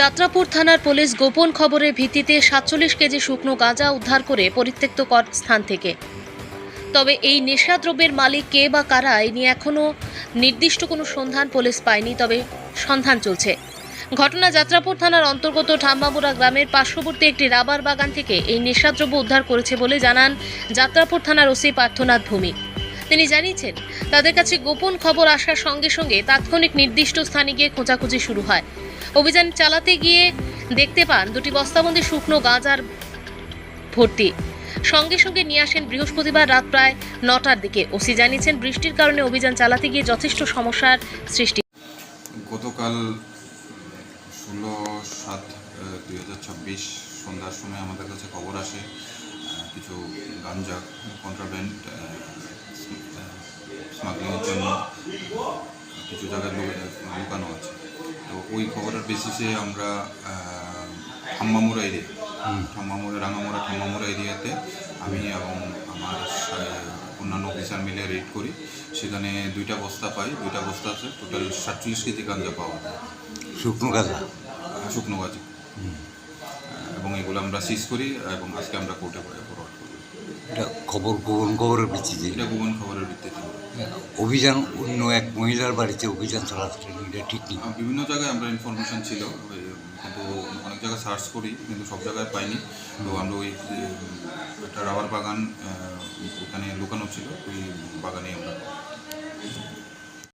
যাত্রাপুর থানার পুলিশ গোপন খবরের ভিত্তিতে ৪৭ কেজি শুকনো গাঁজা উদ্ধার করে পরিত্যক্ত স্থান থেকে। তবে এই নেশাদ্রব্যের মালিক কে বা কারা এই নিয়ে এখনও নির্দিষ্ট কোনো সন্ধান পুলিশ পায়নি, তবে সন্ধান চলছে। ঘটনা যাত্রাপুর থানার অন্তর্গত ঠাম্মামুড়া গ্রামের পার্শ্ববর্তী একটি রাবার বাগান থেকে এই নেশাদ্রব্য উদ্ধার করেছে বলে জানান যাত্রাপুর থানার ওসি পার্থনাথ ভূমি। তিনি জানিয়েছেন, তাদের কাছে গোপন খবর আসার সঙ্গে সঙ্গে তাৎক্ষণিক নির্দিষ্ট স্থানে গিয়ে খোঁজাখুঁজি শুরু হয়। অভিযান চালাতে গিয়ে দেখতে পান দুটি বস্তাবন্দি শুকনো গাঁজার ভর্তি। সঙ্গে সঙ্গে নিয়ে আসেন বৃহস্পতিবার রাত প্রায় ৯টার দিকে। ওসি জানিয়েছেন, বৃষ্টির কারণে অভিযান চালাতে গিয়ে যথেষ্ট সমস্যার সৃষ্টি। গতকাল ১৬/৭/২০২৬ সন্ধ্যার সময় আমাদের কাছে খবর আসে কিছু গাঞ্জা কন্ট্রাব্যান্ড স্মাগলিংয়ের জন্য কিছু জায়গায় লুকানো আছে। তো ওই খবরের বেসিসে আমরা ঠাম্মামুড়া রাঙামুড়া ঠাম্মামুড়া এরিয়াতে আমি এবং আমার অন্যান্য অফিসার মিলে রেড করি। সেখানে 2টা বস্তা পাই। 2টা বস্তা আছে, টোটাল 47 কেজি গাঁজা পাওয়া যায়, শুকনো গাঁজা। এবং এগুলো আমরা সিজ করি এবং আজকে আমরা কোর্টে ফরওয়ার্ড করি। এটা গোপন খবরের ভিত্তিতে, এটা গোপন খবরের ভিত্তিতে অভিযান অন্য এক মহিলার বাড়িতে অভিযান চালাচ্ছিলেন, এটা ঠিক নেই। বিভিন্ন জায়গায় আমরা ইনফরমেশন ছিল, কিন্তু অনেক জায়গায় সার্চ করি কিন্তু সব জায়গায় পাইনি। তো আমরা ওই একটা রাবার বাগান ওখানে লুকানো ছিল, ওই বাগানে আমরা